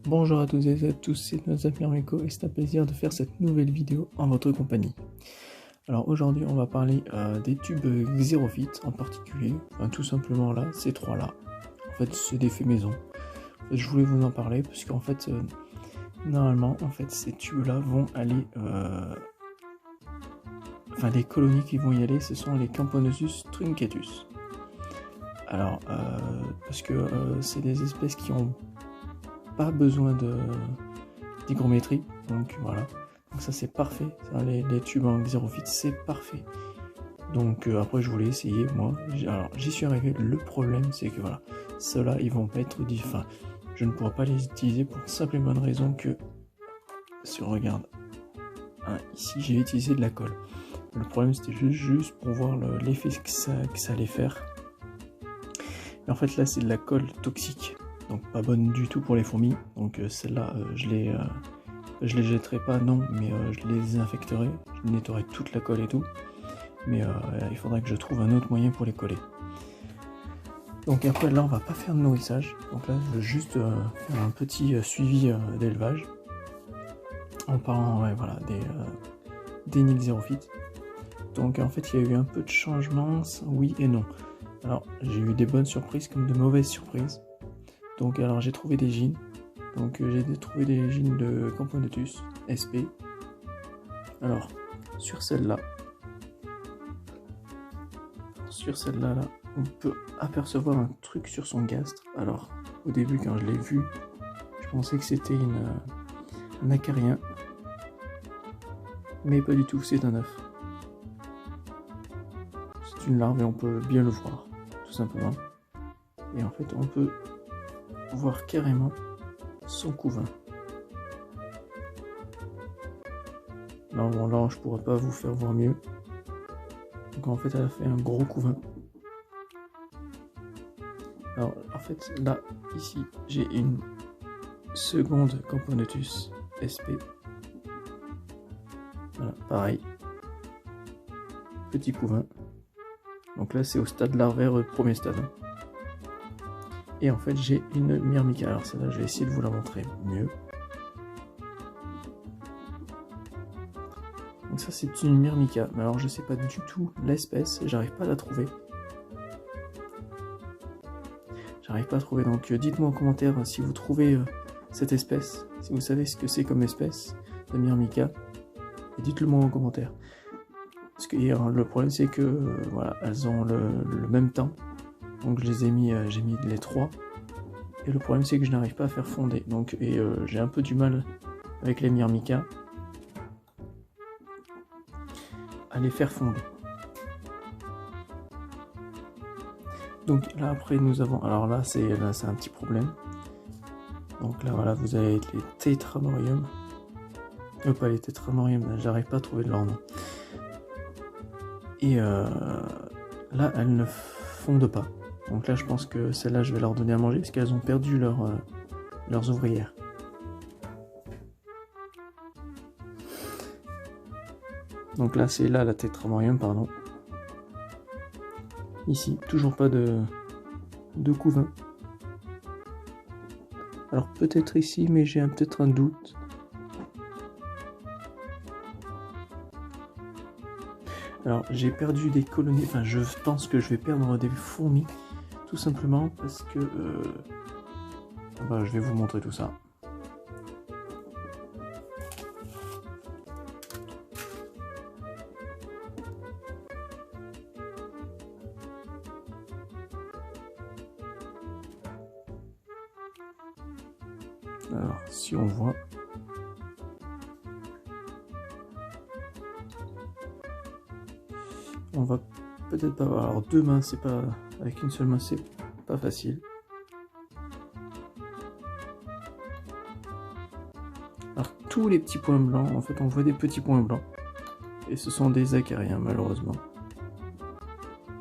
Bonjour à toutes et à tous, c'est Nozap Mirmeko et c'est un plaisir de faire cette nouvelle vidéo en votre compagnie. Alors aujourd'hui on va parler des tubes Xerofit en particulier, tout simplement là, ces trois là. En fait c'est des faits maison. Je voulais vous en parler parce qu'en fait normalement en fait ces tubes là vont aller les colonies qui vont y aller ce sont les Camponosus truncatus. Alors parce que c'est des espèces qui ont pas besoin d'hygrométrie, donc voilà, donc ça c'est parfait, ça, les tubes en Xerofit c'est parfait. Donc après je voulais essayer moi, alors j'y suis arrivé. Le problème c'est que voilà, ceux-là ils vont pas être enfin, je ne pourrai pas les utiliser pour simple et bonne raison que si on regarde ici j'ai utilisé de la colle. Le problème c'était juste pour voir l'effet que ça allait faire. Et en fait là c'est de la colle toxique, donc pas bonne du tout pour les fourmis. Donc celle-là je les jetterai pas, non, mais je les désinfecterai, je nettoierai toute la colle et tout, mais il faudra que je trouve un autre moyen pour les coller. Donc après là on va pas faire de nourrissage, donc là je veux juste faire un petit suivi d'élevage en parlant voilà, des nids Xerofit. Donc en fait il y a eu un peu de changement, oui et non. Alors j'ai eu des bonnes surprises comme de mauvaises surprises. Donc alors j'ai trouvé des gînes. Donc j'ai trouvé des gînes de Camponotus SP. Alors sur celle-là, là, on peut apercevoir un truc sur son gastre. Alors au début quand je l'ai vu, je pensais que c'était un acarien, mais pas du tout, c'est un œuf. C'est une larve et on peut bien le voir, tout simplement. Et en fait on peut voir carrément son couvain. Non, bon, là je pourrais pas vous faire voir mieux. Donc en fait elle a fait un gros couvain. Alors en fait là, ici, j'ai une seconde Camponotus SP. Voilà, pareil. Petit couvain. Donc là c'est au stade larvaire, premier stade. Et en fait j'ai une Myrmica. Alors celle-là je vais essayer de vous la montrer mieux. Donc ça c'est une Myrmica, mais alors je sais pas du tout l'espèce, j'arrive pas à la trouver. Donc dites-moi en commentaire si vous trouvez cette espèce, si vous savez ce que c'est comme espèce de Myrmica, et dites-le moi en commentaire. Parce que le problème c'est que voilà, elles ont le même temps, donc je les ai mis, j'ai mis les trois, et le problème c'est que je n'arrive pas à faire fonder, donc j'ai un peu du mal avec les Myrmica à les faire fonder. Donc là après nous avons, alors là c'est un petit problème. Donc là voilà, vous avez les Tetramorium, pas les Tetramorium, j'arrive pas à trouver leur nom. Et là elles ne fondent pas. Donc là je pense que celles-là je vais leur donner à manger parce qu'elles ont perdu leurs ouvrières. Donc là c'est là la Tetramorium, pardon. Ici, toujours pas de couvain. Alors peut-être ici, mais j'ai peut-être un doute. Alors j'ai perdu des colonies, enfin je pense que je vais perdre des fourmis, tout simplement parce que... je vais vous montrer tout ça. Alors si on voit, on va peut-être pas voir. Alors deux mains, c'est pas, avec une seule main c'est pas facile. Alors tous les petits points blancs, en fait on voit des petits points blancs, et ce sont des acariens malheureusement.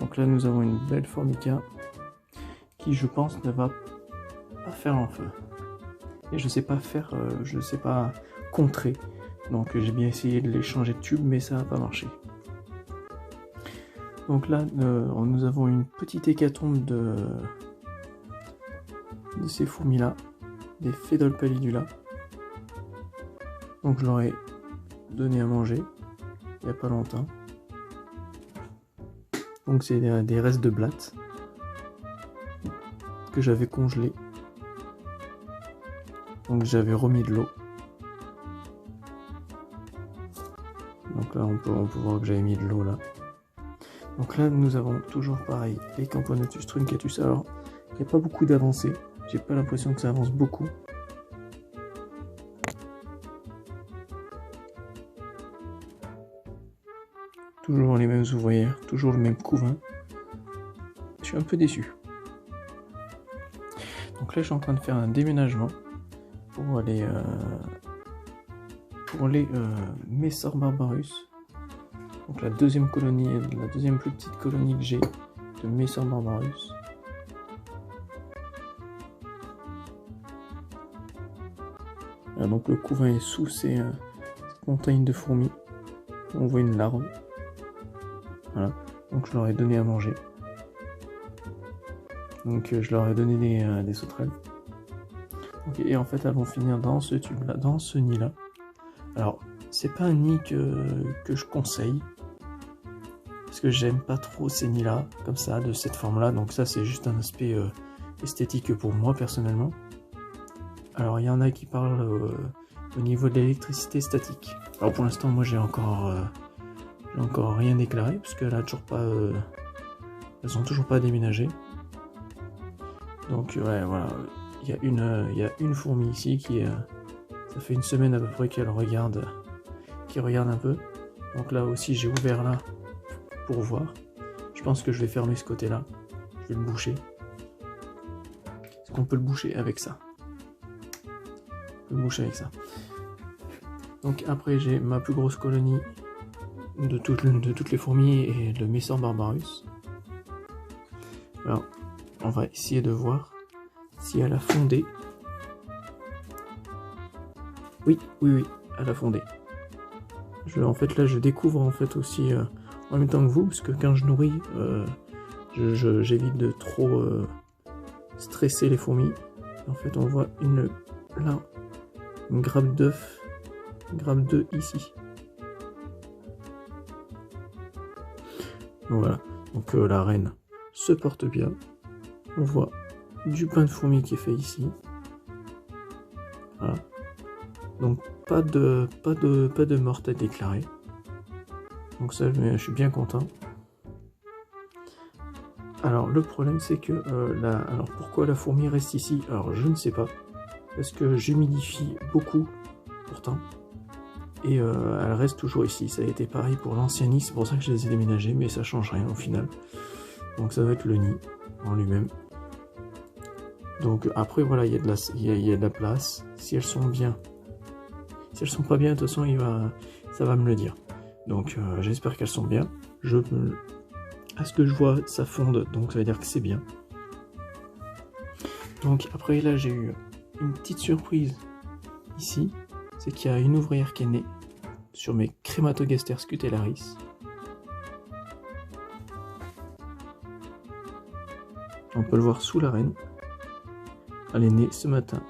Donc là nous avons une belle Formica qui je pense ne va pas faire en feu. Et je sais pas faire, je sais pas contrer. Donc j'ai bien essayé de les changer de tube, mais ça n'a pas marché. Donc là, nous avons une petite hécatombe de ces fourmis là. des Phédolpalidula. Donc je leur ai donné à manger il n'y a pas longtemps. Donc c'est des restes de blattes que j'avais congelés. Donc j'avais remis de l'eau. Donc là on peut voir que j'avais mis de l'eau là. Donc là nous avons toujours pareil les Camponotus truncatus. Alors il n'y a pas beaucoup d'avancées. J'ai pas l'impression que ça avance beaucoup. Toujours les mêmes ouvrières, toujours le même couvain. Je suis un peu déçu. Donc là je suis en train de faire un déménagement pour les Messor barbarus. Donc la deuxième colonie, la deuxième plus petite colonie que j'ai de Messor barbarus. Voilà, donc le couvain est sous cette montagne de fourmis. On voit une larve. Voilà, donc je leur ai donné à manger. Donc je leur ai donné des sauterelles. Okay, et en fait elles vont finir dans ce tube là, dans ce nid là. Alors c'est pas un nid que je conseille. Parce que j'aime pas trop ces nids là, comme ça, de cette forme là. Donc ça c'est juste un aspect esthétique pour moi personnellement. Alors il y en a qui parlent au niveau de l'électricité statique. Alors pour l'instant moi j'ai encore rien déclaré parce qu'elle a toujours pas, elles sont toujours pas déménagé. Donc ouais voilà, il y a une fourmi ici qui ça fait une semaine à peu près qu'elle regarde, un peu. Donc là aussi j'ai ouvert là pour voir. Je pense que je vais fermer ce côté là. Je vais le boucher. Est-ce qu'on peut le boucher avec ça? On peut le boucher avec ça. Donc après j'ai ma plus grosse colonie de toutes les fourmis et le Messor barbarus. Alors, on va essayer de voir si elle a fondé. Oui, elle a fondé. En fait, là, je découvre en fait aussi en même temps que vous, parce que quand je nourris, j'évite de trop stresser les fourmis. En fait, on voit une grappe d'œuf, grappe d'œuf ici. Voilà, donc la reine se porte bien. On voit du pain de fourmi qui est fait ici. Voilà. Donc pas de morte à déclarer. Donc ça je suis bien content. Alors le problème c'est que alors pourquoi la fourmi reste ici? Alors je ne sais pas. Parce que j'humidifie beaucoup pourtant. Et elle reste toujours ici. Ça a été pareil pour l'ancien nid, c'est pour ça que je les ai déménagés, mais ça change rien au final. Donc ça va être le nid en lui-même. Donc après voilà, il y a de la place. Si elles sont bien, si elles sont pas bien, de toute façon ça va me le dire. Donc j'espère qu'elles sont bien. À ce que je vois, ça fonde, donc ça veut dire que c'est bien. Donc après là j'ai eu une petite surprise ici. C'est qu'il y a une ouvrière qui est née sur mes Crématogaster scutellaris. On peut le voir sous la reine. Elle est née ce matin.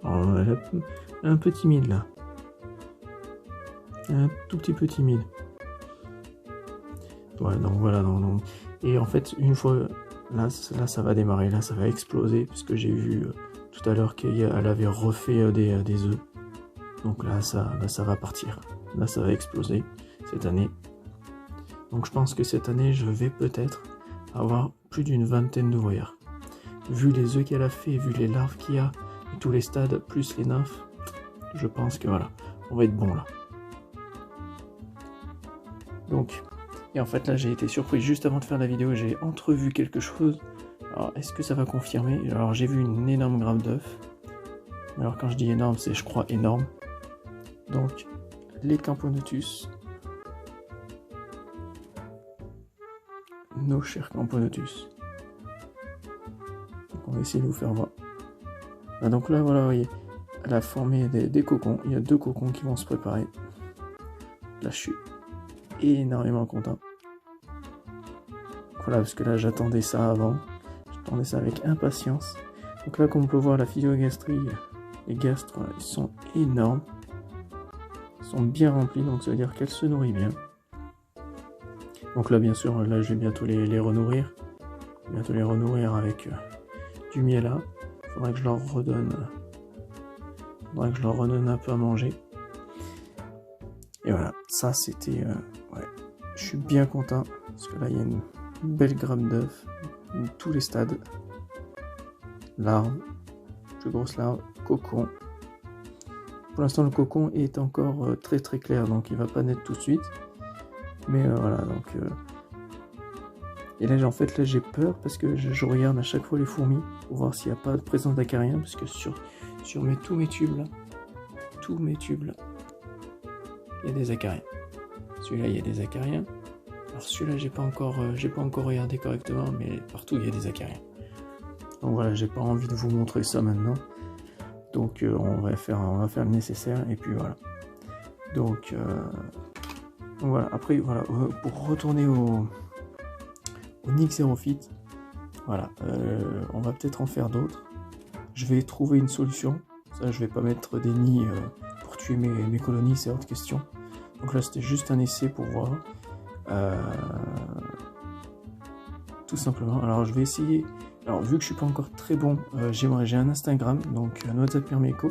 Alors, elle est un peu timide là. Un tout petit peu timide. Ouais, donc voilà. Donc. Et en fait, une fois... Là, ça va démarrer, là, ça va exploser, puisque j'ai vu tout à l'heure qu'elle avait refait des œufs. Donc là, ça va partir. Là, ça va exploser cette année. Donc je pense que cette année, je vais peut-être avoir plus d'une vingtaine d'ouvrières. Vu les œufs qu'elle a fait, vu les larves qu'il y a, et tous les stades, plus les nymphes, je pense que voilà, on va être bon là. Donc... Et en fait là j'ai été surpris juste avant de faire la vidéo, j'ai entrevu quelque chose. Alors est-ce que ça va confirmer? Alors j'ai vu une énorme grappe d'œuf. Alors quand je dis énorme, c'est je crois énorme. Donc les Camponotus. Nos chers Camponotus. Donc on va essayer de vous faire voir. Ah, donc là voilà, vous voyez, elle a formé des cocons. Il y a 2 cocons qui vont se préparer. Là je suis énormément content. voilà, parce que là j'attendais ça avant, j'attendais ça avec impatience. Donc là, comme on peut voir, la physiogastrie, les gastres, ils sont énormes, ils sont bien remplis, donc ça veut dire qu'elle se nourrit bien. Donc là, bien sûr, là je vais bientôt les renourrir, avec du miel là. Faudrait que je leur redonne, un peu à manger. Et voilà, ça c'était, ouais, je suis bien content parce que là il y a une belle grappe d'œufs, tous les stades, larves, plus grosse larve, cocon. Pour l'instant le cocon est encore très très clair, donc il va pas naître tout de suite. Mais voilà, donc et là en fait là j'ai peur parce que je regarde à chaque fois les fourmis pour voir s'il n'y a pas de présence d'acariens, parce que sur tous mes tubes là, il y a des acariens. Celui-là il y a des acariens. Alors celui-là j'ai pas encore regardé correctement, mais partout il y a des acariens. Donc voilà, j'ai pas envie de vous montrer ça maintenant. Donc on va faire le nécessaire et puis voilà. Donc voilà, après voilà, pour retourner au Nix Xerophyte, voilà, on va peut-être en faire d'autres. Je vais trouver une solution. Ça, je vais pas mettre des nids pour tuer mes colonies, c'est hors de question. Donc là, c'était juste un essai pour voir. Tout simplement. Alors, je vais essayer. Alors, vu que je suis pas encore très bon, j'ai un Instagram, donc un WhatsApp Pirmeco.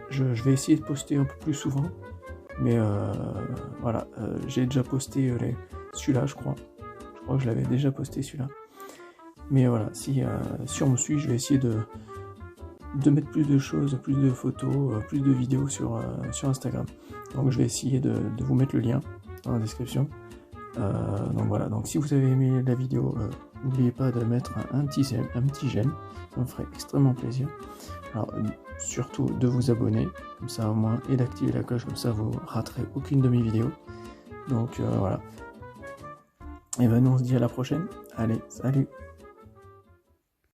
Je vais essayer de poster un peu plus souvent. Mais voilà, j'ai déjà posté celui-là, je crois. Je crois que je l'avais déjà posté celui-là. Mais voilà, si on me suit, je vais essayer de mettre plus de choses, plus de photos, plus de vidéos sur Instagram. Donc je vais essayer de vous mettre le lien dans la description. Donc voilà, donc si vous avez aimé la vidéo, n'oubliez pas de mettre un petit j'aime, ça me ferait extrêmement plaisir. Alors surtout de vous abonner, comme ça au moins, et d'activer la cloche, comme ça vous raterez aucune de mes vidéos. Donc voilà. Et ben nous on se dit à la prochaine. Allez, salut!